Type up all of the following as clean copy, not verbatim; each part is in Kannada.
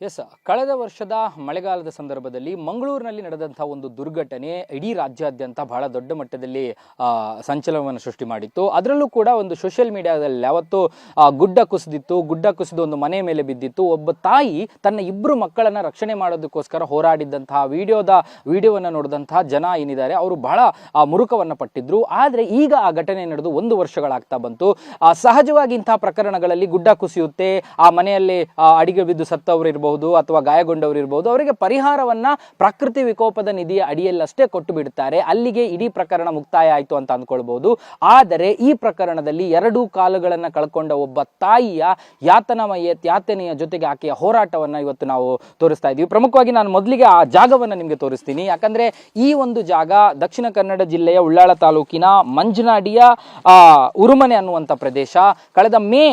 ಎಸ್, ಕಳೆದ ವರ್ಷದ ಮಳೆಗಾಲದ ಸಂದರ್ಭದಲ್ಲಿ ಮಂಗಳೂರಿನಲ್ಲಿ ನಡೆದಂತಹ ಒಂದು ದುರ್ಘಟನೆ ಇಡೀ ರಾಜ್ಯಾದ್ಯಂತ ಬಹಳ ದೊಡ್ಡ ಮಟ್ಟದಲ್ಲಿ ಸಂಚಲನವನ್ನು ಸೃಷ್ಟಿ ಮಾಡಿತ್ತು. ಅದರಲ್ಲೂ ಕೂಡ ಒಂದು ಸೋಷಿಯಲ್ ಮೀಡಿಯಾದಲ್ಲಿ ಯಾವತ್ತು ಗುಡ್ಡ ಕುಸಿದು ಒಂದು ಮನೆ ಮೇಲೆ ಬಿದ್ದಿತ್ತು. ಒಬ್ಬ ತಾಯಿ ತನ್ನ ಇಬ್ಬರು ಮಕ್ಕಳನ್ನ ರಕ್ಷಣೆ ಮಾಡೋದಕ್ಕೋಸ್ಕರ ಹೋರಾಡಿದ್ದಂತಹ ವಿಡಿಯೋವನ್ನು ನೋಡಿದಂತಹ ಜನ ಏನಿದ್ದಾರೆ ಅವರು ಬಹಳ ಮುರುಕವನ್ನು ಪಟ್ಟಿದ್ರು. ಆದರೆ ಈಗ ಆ ಘಟನೆ ನಡೆದು 1 ವರ್ಷಗಳಾಗ್ತಾ ಬಂತು. ಸಹಜವಾಗಿ ಇಂತಹ ಪ್ರಕರಣಗಳಲ್ಲಿ ಗುಡ್ಡ ಕುಸಿಯುತ್ತೆ, ಆ ಮನೆಯಲ್ಲಿ ಅಡಿಗೆ ಬಿದ್ದು ಸತ್ತವರು ಇರಬಹುದು ಅಥವಾ ಗಾಯಗೊಂಡವರು ಇರಬಹುದು, ಅವರಿಗೆ ಪರಿಹಾರವನ್ನ ಪ್ರಕೃತಿ ವಿಕೋಪದ ನಿಧಿಯ ಅಡಿಯಲ್ಲಷ್ಟೇ ಕೊಟ್ಟು ಬಿಡುತ್ತಾರೆ. ಅಲ್ಲಿಗೆ ಇಡೀ ಪ್ರಕರಣ ಮುಕ್ತಾಯ ಆಯಿತು ಅಂತ ಅಂದ್ಕೊಳ್ಬಹುದು. ಆದರೆ ಈ ಪ್ರಕರಣದಲ್ಲಿ 2 ಕಾಲುಗಳನ್ನ ಕಳ್ಕೊಂಡ ಒಬ್ಬ ತಾಯಿಯ ಯಾತನೆಯ ಜೊತೆಗೆ ಆಕೆಯ ಹೋರಾಟವನ್ನ ಇವತ್ತು ನಾವು ತೋರಿಸ್ತಾ ಇದ್ದೀವಿ. ಪ್ರಮುಖವಾಗಿ ನಾನು ಮೊದಲಿಗೆ ಆ ಜಾಗವನ್ನ ನಿಮಗೆ ತೋರಿಸ್ತೀನಿ. ಯಾಕಂದ್ರೆ ಈ ಒಂದು ಜಾಗ ದಕ್ಷಿಣ ಕನ್ನಡ ಜಿಲ್ಲೆಯ ಉಳ್ಳಾಳ ತಾಲೂಕಿನ ಮಂಜನಾಡಿಯ ಉರುಮನೆ ಅನ್ನುವಂಥ ಪ್ರದೇಶ. ಕಳೆದ ಮೇ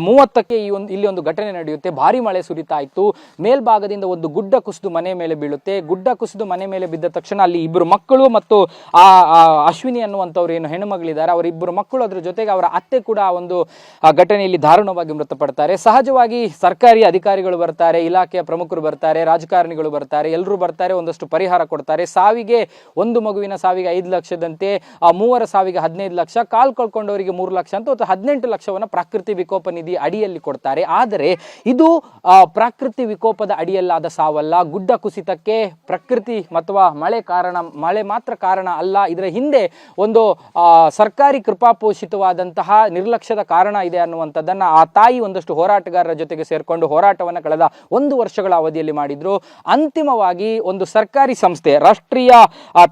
30ಕ್ಕೆ ಇಲ್ಲಿ ಒಂದು ಘಟನೆ ನಡೆಯುತ್ತೆ. ಭಾರಿ ಮಳೆ ಸುರಿತಾ ಇತ್ತು. ಮೇಲ್ಭಾಗದಿಂದ ಒಂದು ಗುಡ್ಡ ಕುಸಿದು ಮನೆ ಮೇಲೆ ಬೀಳುತ್ತೆ. ಗುಡ್ಡ ಕುಸಿದು ಮನೆ ಮೇಲೆ ಬಿದ್ದ ತಕ್ಷಣ ಅಲ್ಲಿ 2 ಮಕ್ಕಳು ಮತ್ತು ಅಶ್ವಿನಿ ಅನ್ನುವಂಥವ್ರು ಏನು ಹೆಣ್ಣುಮಗಳಿದ್ದಾರೆ, ಅವರ 2 ಮಕ್ಕಳು, ಅದರ ಜೊತೆಗೆ ಅವರ ಅತ್ತೆ ಕೂಡ ಒಂದು ಘಟನೆಯಲ್ಲಿ ದಾರುಣವಾಗಿ ಮೃತಪಡ್ತಾರೆ. ಸಹಜವಾಗಿ ಸರ್ಕಾರಿ ಅಧಿಕಾರಿಗಳು ಬರ್ತಾರೆ, ಇಲಾಖೆಯ ಪ್ರಮುಖರು ಬರ್ತಾರೆ, ರಾಜಕಾರಣಿಗಳು ಬರ್ತಾರೆ, ಎಲ್ಲರೂ ಬರ್ತಾರೆ, ಒಂದಷ್ಟು ಪರಿಹಾರ ಕೊಡ್ತಾರೆ. ಒಂದು ಮಗುವಿನ ಸಾವಿಗೆ 5 ಲಕ್ಷದಂತೆ, 3 ಸಾವಿಗೆ 15 ಲಕ್ಷ, ಕಾಲು ಕಳ್ಕೊಂಡವರಿಗೆ 3 ಲಕ್ಷ ಅಂತ 18 ಲಕ್ಷವನ್ನು ಪ್ರಕೃತಿ ವಿಕೋಪ ನಿಧಿ ಅಡಿಯಲ್ಲಿ ಕೊಡ್ತಾರೆ. ಆದರೆ ಇದು ಪ್ರಕೃತಿ ವಿಕೋಪದ ಅಡಿಯಲ್ಲಾದ ಸಾವಲ್ಲ. ಗುಡ್ಡ ಕುಸಿತಕ್ಕೆ ಪ್ರಕೃತಿ ಅಥವಾ ಮಳೆ ಮಾತ್ರ ಕಾರಣ ಅಲ್ಲ. ಇದರ ಹಿಂದೆ ಒಂದು ಸರ್ಕಾರಿ ಕೃಪಾಪೋಷಿತವಾದಂತಹ ನಿರ್ಲಕ್ಷ್ಯದ ಕಾರಣ ಇದೆ ಅನ್ನುವಂಥದ್ದನ್ನ ಆ ತಾಯಿ ಒಂದಷ್ಟು ಹೋರಾಟಗಾರರ ಜೊತೆಗೆ ಸೇರ್ಕೊಂಡು ಹೋರಾಟವನ್ನು ಕಳೆದ 1 ವರ್ಷಗಳ ಅವಧಿಯಲ್ಲಿ ಮಾಡಿದ್ರು. ಅಂತಿಮವಾಗಿ ಒಂದು ಸರ್ಕಾರಿ ಸಂಸ್ಥೆ, ರಾಷ್ಟ್ರೀಯ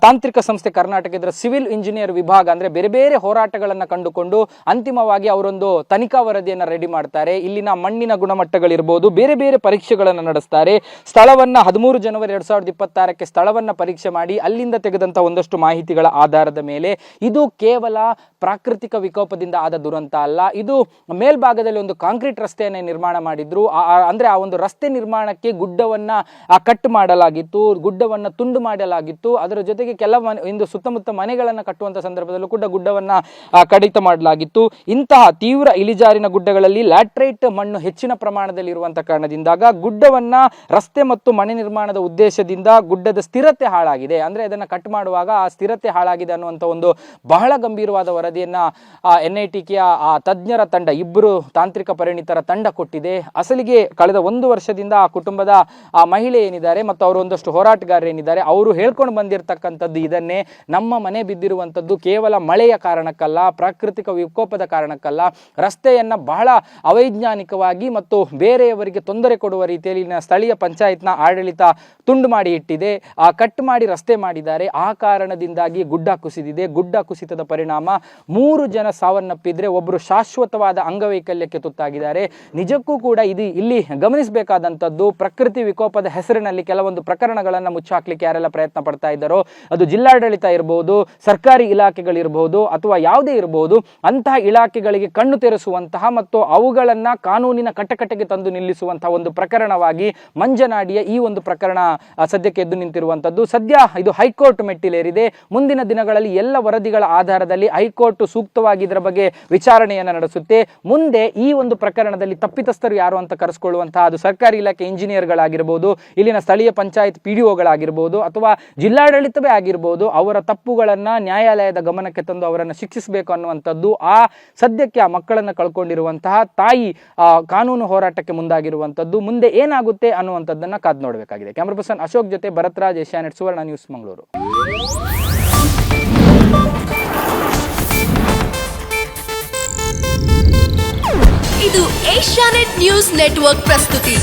ತಾಂತ್ರಿಕ ಸಂಸ್ಥೆ ಕರ್ನಾಟಕ, ಇದರ ಸಿವಿಲ್ ಇಂಜಿನಿಯರ್ ವಿಭಾಗ ಅಂದ್ರೆ ಬೇರೆ ಬೇರೆ ಹೋರಾಟಗಳನ್ನು ಕಂಡುಕೊಂಡು ಅಂತಿಮವಾಗಿ ಅವರೊಂದು ತನಿಖಾ ವರದಿಯನ್ನು ರೆಡಿ ಮಾಡ್ತಾರೆ. ಇಲ್ಲಿನ ಮಣ್ಣಿನ ಗುಣಮಟ್ಟಗಳಿರ್ಬೋದು, ಬೇರೆ ಬೇರೆ ಪರೀಕ್ಷೆಗಳನ್ನು ನಡೆಸ್ತಾರೆ. ಸ್ಥಳವನ್ನ 13 ಜನವರಿ 2026ಕ್ಕೆ ಸ್ಥಳವನ್ನ ಪರೀಕ್ಷೆ ಮಾಡಿ ಅಲ್ಲಿಂದ ತೆಗೆದಂತ ಒಂದಷ್ಟು ಮಾಹಿತಿಗಳ ಆಧಾರದ ಮೇಲೆ ಇದು ಕೇವಲ ಪ್ರಾಕೃತಿಕ ವಿಕೋಪದಿಂದ ಆದ ದುರಂತ ಅಲ್ಲ, ಇದು ಮೇಲ್ಭಾಗದಲ್ಲಿ ಒಂದು ಕಾಂಕ್ರೀಟ್ ರಸ್ತೆಯನ್ನೇ ನಿರ್ಮಾಣ ಮಾಡಿದ್ರು. ಅಂದ್ರೆ ಆ ಒಂದು ರಸ್ತೆ ನಿರ್ಮಾಣಕ್ಕೆ ಗುಡ್ಡವನ್ನ ಕಟ್ ಮಾಡಲಾಗಿತ್ತು, ಗುಡ್ಡವನ್ನ ತುಂಡು ಮಾಡಲಾಗಿತ್ತು. ಅದರ ಜೊತೆಗೆ ಕೆಲವು ಸುತ್ತಮುತ್ತ ಮನೆಗಳನ್ನ ಕಟ್ಟುವಂತ ಸಂದರ್ಭದಲ್ಲೂ ಕೂಡ ಗುಡ್ಡವನ್ನ ಕಡಿತ ಮಾಡಲಾಗಿತ್ತು. ಇಂತಹ ತೀವ್ರ ಇಳಿಜಾರಿನ ಗುಡ್ಡಗಳಲ್ಲಿ ಲ್ಯಾಟ್ರೈಟ್ ಮಣ್ಣು ಹೆಚ್ಚಿನ ಪ್ರಮಾಣದಲ್ಲಿ ಇರುವಂತಹ ಕಾರಣದಿಂದಾಗ ಗುಡ್ಡವನ್ನ ರಸ್ತೆ ಮತ್ತು ಮನೆ ನಿರ್ಮಾಣದ ಉದ್ದೇಶದಿಂದ ಗುಡ್ಡದ ಸ್ಥಿರತೆ ಹಾಳಾಗಿದೆ, ಅಂದ್ರೆ ಅದನ್ನ ಕಟ್ ಮಾಡುವಾಗ ಆ ಸ್ಥಿರತೆ ಹಾಳಾಗಿದೆ ಅನ್ನುವಂಥ ಒಂದು ಬಹಳ ಗಂಭೀರವಾದ ವರದಿಯನ್ನ NITಕೆಯ ಆ ತಜ್ಞರ ತಂಡ, 2 ತಾಂತ್ರಿಕ ಪರಿಣಿತರ ತಂಡ ಕೊಟ್ಟಿದೆ. ಅಸಲಿಗೆ ಕಳೆದ 1 ವರ್ಷದಿಂದ ಆ ಕುಟುಂಬದ ಆ ಮಹಿಳೆ ಏನಿದ್ದಾರೆ ಮತ್ತು ಅವರು ಒಂದಷ್ಟು ಹೋರಾಟಗಾರರು ಏನಿದ್ದಾರೆ ಅವರು ಹೇಳ್ಕೊಂಡು ಬಂದಿರತಕ್ಕಂಥದ್ದು ಇದನ್ನೇ. ನಮ್ಮ ಮನೆ ಬಿದ್ದಿರುವಂಥದ್ದು ಕೇವಲ ಮಳೆಯ ಕಾರಣಕ್ಕಲ್ಲ, ಪ್ರಾಕೃತಿಕ ವಿಕೋಪದ ಕಾರಣಕ್ಕಲ್ಲ, ರಸ್ತೆಯನ್ನ ಬಹಳ ಅವೈಜ್ಞಾನಿಕವಾಗಿ ಮತ್ತು ಬೇರೆಯವರಿಗೆ ತೊಂದರೆ ಕೊಡುವ ರೀತಿಯಲ್ಲಿ ಸ್ಥಳೀಯ ಪಂಚಾಯತ್ನ ಆಡಳಿತ ತುಂಡು ಮಾಡಿ ಇಟ್ಟಿದೆ, ಕಟ್ ಮಾಡಿ ರಸ್ತೆ ಮಾಡಿದ್ದಾರೆ. ಆ ಕಾರಣದಿಂದಾಗಿ ಗುಡ್ಡ ಕುಸಿದಿದೆ. ಗುಡ್ಡ ಕುಸಿತದ ಪರಿಣಾಮ 3 ಜನ ಸಾವನ್ನಪ್ಪಿದ್ರೆ, ಒಬ್ಬರು ಶಾಶ್ವತವಾದ ಅಂಗವೈಕಲ್ಯಕ್ಕೆ ತುತ್ತಾಗಿದ್ದಾರೆ. ನಿಜಕ್ಕೂ ಕೂಡ ಇಲ್ಲಿ ಗಮನಿಸಬೇಕಾದಂಥದ್ದು, ಪ್ರಕೃತಿ ವಿಕೋಪದ ಹೆಸರಿನಲ್ಲಿ ಕೆಲವೊಂದು ಪ್ರಕರಣಗಳನ್ನು ಮುಚ್ಚಾಕ್ಲಿಕ್ಕೆ ಯಾರೆಲ್ಲ ಪ್ರಯತ್ನ ಪಡ್ತಾ ಇದ್ದಾರೋ, ಅದು ಜಿಲ್ಲಾಡಳಿತ ಇರಬಹುದು, ಸರ್ಕಾರಿ ಇಲಾಖೆಗಳಿರಬಹುದು ಅಥವಾ ಯಾವುದೇ ಇರಬಹುದು, ಅಂತಹ ಇಲಾಖೆಗಳಿಗೆ ಕಣ್ಣು ತೆರೆಸುವಂತಹ ಮತ್ತು ಅವುಗಳನ್ನ ಕಾನೂನಿನ ಕಟಕಟೆಗೆ ತಂದು ನಿಲ್ಲಿಸುವಂತಹ ಒಂದು ಪ್ರಕರಣವಾಗಿ ಮಂಜನಾಡಿಯ ಈ ಒಂದು ಪ್ರಕರಣ ಸದ್ಯಕ್ಕೆ ಎದ್ದು ನಿಂತಿರುವಂತದ್ದು. ಸದ್ಯ ಇದು ಹೈಕೋರ್ಟ್ ಮೆಟ್ಟಿಲೇರಿದೆ. ಮುಂದಿನ ದಿನಗಳಲ್ಲಿ ಎಲ್ಲ ವರದಿಗಳ ಆಧಾರದಲ್ಲಿ ಹೈಕೋರ್ಟ್ ಸೂಕ್ತವಾಗಿ ಇದರ ಬಗ್ಗೆ ವಿಚಾರಣೆಯನ್ನು ನಡೆಸುತ್ತೆ. ಮುಂದೆ ಈ ಒಂದು ಪ್ರಕರಣದಲ್ಲಿ ತಪ್ಪಿತಸ್ಥರು ಯಾರು ಅಂತ ಕರೆಸಿಕೊಳ್ಳುವಂತಹ ಅದು ಸರ್ಕಾರಿ ಇಲಾಖೆ ಇಂಜಿನಿಯರ್ಗಳಾಗಿರ್ಬೋದು, ಇಲ್ಲಿನ ಸ್ಥಳೀಯ ಪಂಚಾಯತ್ PDOಗಳಾಗಿರ್ಬೋದು ಅಥವಾ ಜಿಲ್ಲಾಡಳಿತವೇ ಆಗಿರ್ಬೋದು, ಅವರ ತಪ್ಪುಗಳನ್ನ ನ್ಯಾಯಾಲಯದ ಗಮನಕ್ಕೆ ತಂದು ಅವರನ್ನು ಶಿಕ್ಷಿಸಬೇಕು ಅನ್ನುವಂಥದ್ದು ಆ ಸದ್ಯಕ್ಕೆ ಆ ಮಕ್ಕಳನ್ನು ಕಳ್ಕೊಂಡಿರುವಂತಹ ತಾಯಿ ಕಾನೂನು ಹೋರಾಟಕ್ಕೆ ಮುಂದಾಗಿರುವಂಥದ್ದು. ಮುಂದೆ ಏನಾಗುತ್ತೆ ಅನ್ನುವಂಥದ್ದನ್ನ ಕಾದು ನೋಡಬೇಕಾಗಿದೆ. ಕ್ಯಾಮರಾ ಪರ್ಸನ್ ಅಶೋಕ್ ಜೊತೆ ಭರತ್ರಾಜ್, ಏಷ್ಯಾನೆಟ್ ಸುವರ್ಣ ನ್ಯೂಸ್, ಮಂಗಳೂರು. ಇದು ಏಷ್ಯಾನೆಟ್ ನ್ಯೂಸ್ ನೆಟ್ವರ್ಕ್ ಪ್ರಸ್ತುತಿ.